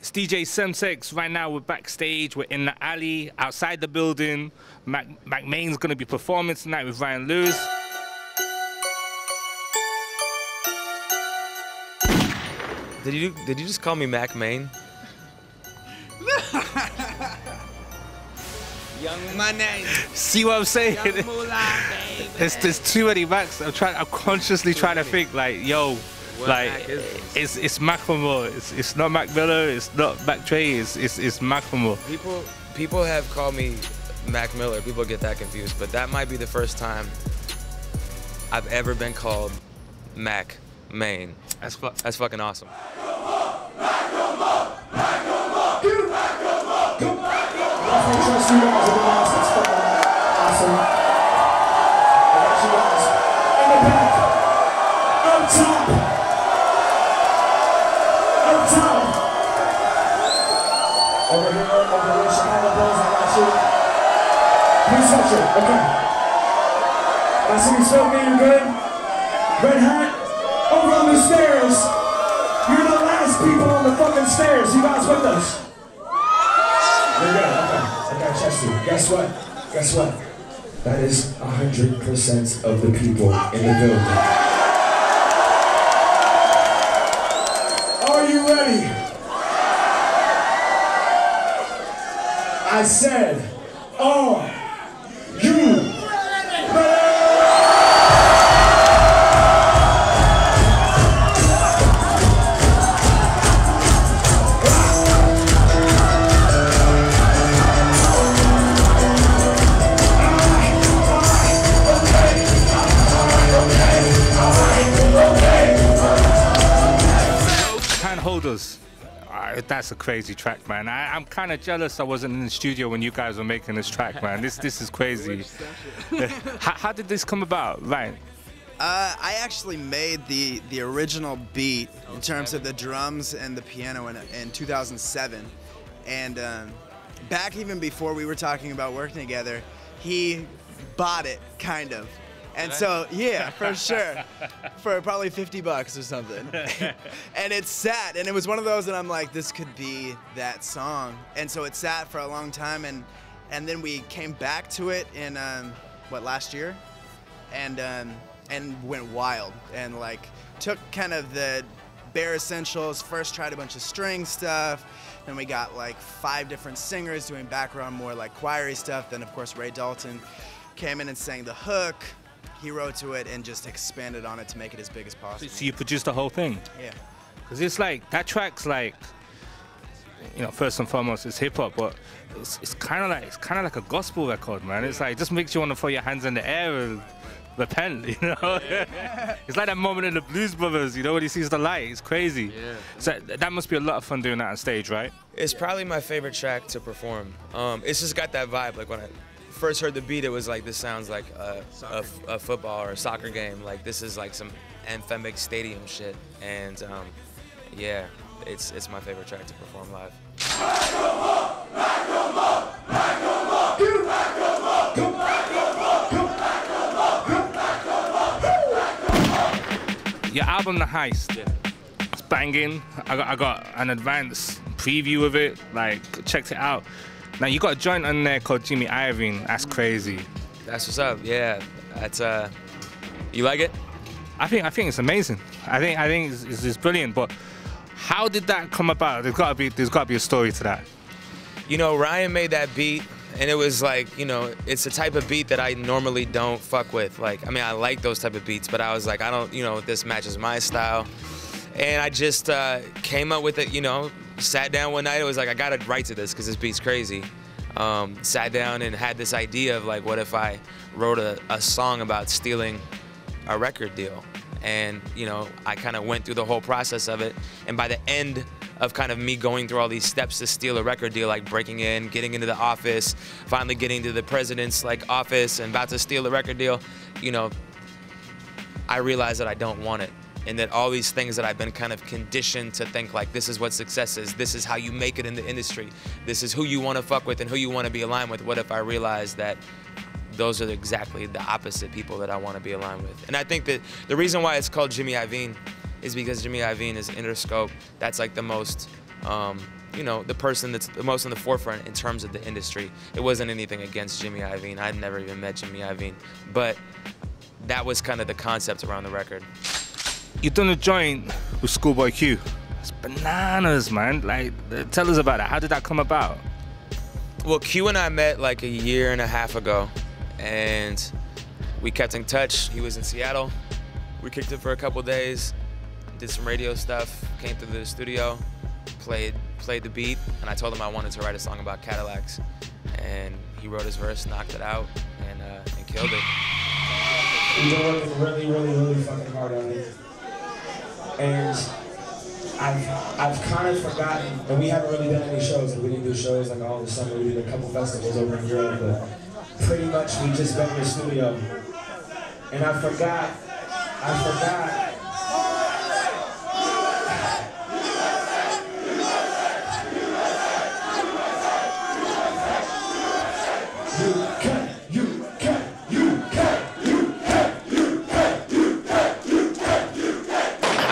It's DJSemtex. Right now we're backstage. We're in the alley, outside the building. Mack Maine's going to be performing tonight with Ryan Lewis. Did you just call me Mack Maine? Young money. See what I'm saying? Young moolah, baby. There's too many Macks. I'm consciously trying to think like, yo, What like Mack is it's Macklemore. It's not Mac Miller. It's not Mac Trey. It's Macklemore. People have called me Mac Miller. People get that confused, but that might be the first time I've ever been called Mack Maine. That's fucking awesome. Trust you guys in the house. It's fucking awesome. I got you guys in the back, up top, over here, Chicago Bulls. I got you. Please touch it. Okay. I see you smoking. You good? Red hat. Over on the stairs. You're the last people on the fucking stairs. You guys with us? You're good. Okay. Guess what? Guess what? That is 100% of the people in the building. Are you ready? I said, are you ready? Holders. That's a crazy track, man. I'm kind of jealous I wasn't in the studio when you guys were making this track, man. This is crazy. How did this come about, Ryan? I actually made the original beat in terms of the drums and the piano in 2007, and back even before we were talking about working together, he bought it, kind of. And so, yeah, for sure, for probably $50 or something. And it sat, and it was one of those that I'm like, this could be that song. And so it sat for a long time, and then we came back to it in, last year? And went wild, and like took kind of the bare essentials, first tried a bunch of string stuff, then we got like 5 different singers doing background, more like choir-y stuff, then of course Ray Dalton came in and sang the hook. He wrote to it and just expanded on it to make it as big as possible. So you produced the whole thing? Yeah. Because it's like, that track's like, you know, first and foremost it's hip hop, but it's kind of like a gospel record, man. It's like, it just makes you want to throw your hands in the air and repent, you know? Yeah. It's like that moment in the Blues Brothers, you know, when he sees the light. It's crazy. Yeah. So that must be a lot of fun doing that on stage, right? It's probably my favorite track to perform. It's just got that vibe. Like when I first heard the beat, it was like, this sounds like a football or a soccer game. Like this is like some anthemic stadium shit. And yeah, it's my favorite track to perform live. Your album, The Heist, it's banging. I got an advance preview of it, like checked it out. Now you got a joint on there called Jimmy Iovine. That's crazy. That's what's up. Yeah, that's you like it? I think it's amazing. I think it's brilliant. But how did that come about? There's got to be a story to that. You know, Ryan made that beat, and it was like, you know, it's the type of beat that I normally don't fuck with. Like, I mean, I like those type of beats, but I was like, I don't, you know, this matches my style. And I just came up with it, you know, sat down one night, it was like, I gotta write to this because this beat's crazy. Sat down and had this idea of like, what if I wrote a song about stealing a record deal? And, you know, I kind of went through the whole process of it. And by the end of kind of me going through all these steps to steal a record deal, like breaking in, getting into the office, finally getting to the president's like office and about to steal the record deal, you know, I realized that I don't want it. And that all these things that I've been kind of conditioned to think like, this is what success is, this is how you make it in the industry, this is who you want to fuck with and who you want to be aligned with. What if I realized that those are exactly the opposite people that I want to be aligned with? And I think that the reason why it's called Jimmy Iovine is because Jimmy Iovine is Interscope. That's like the most you know, the person that's the most in the forefront in terms of the industry. It wasn't anything against Jimmy Iovine. I'd never even met Jimmy Iovine, but that was kind of the concept around the record. You've done a joint with Schoolboy Q. It's bananas, man. Like, tell us about it. How did that come about? Well, Q and I met like a year and a half ago, and we kept in touch. He was in Seattle. We kicked it for a couple days, did some radio stuff, came through the studio, played the beat, and I told him I wanted to write a song about Cadillacs. And he wrote his verse, knocked it out, and killed it. We've been working really fucking hard on it. And I've kind of forgotten, and we haven't really done any shows, and we didn't do shows like all the summer. We did a couple festivals over in Europe, but pretty much we just been in the studio. And I forgot. How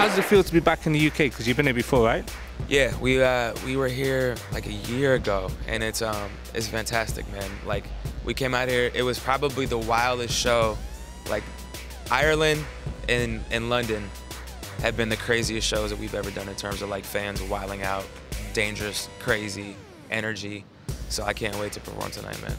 does it feel to be back in the UK? Because you've been here before, right? Yeah, we were here like a year ago, and it's fantastic, man. Like, we came out here, it was probably the wildest show. Like, Ireland and London have been the craziest shows that we've ever done in terms of like fans wilding out, dangerous, crazy energy. So I can't wait to perform tonight, man.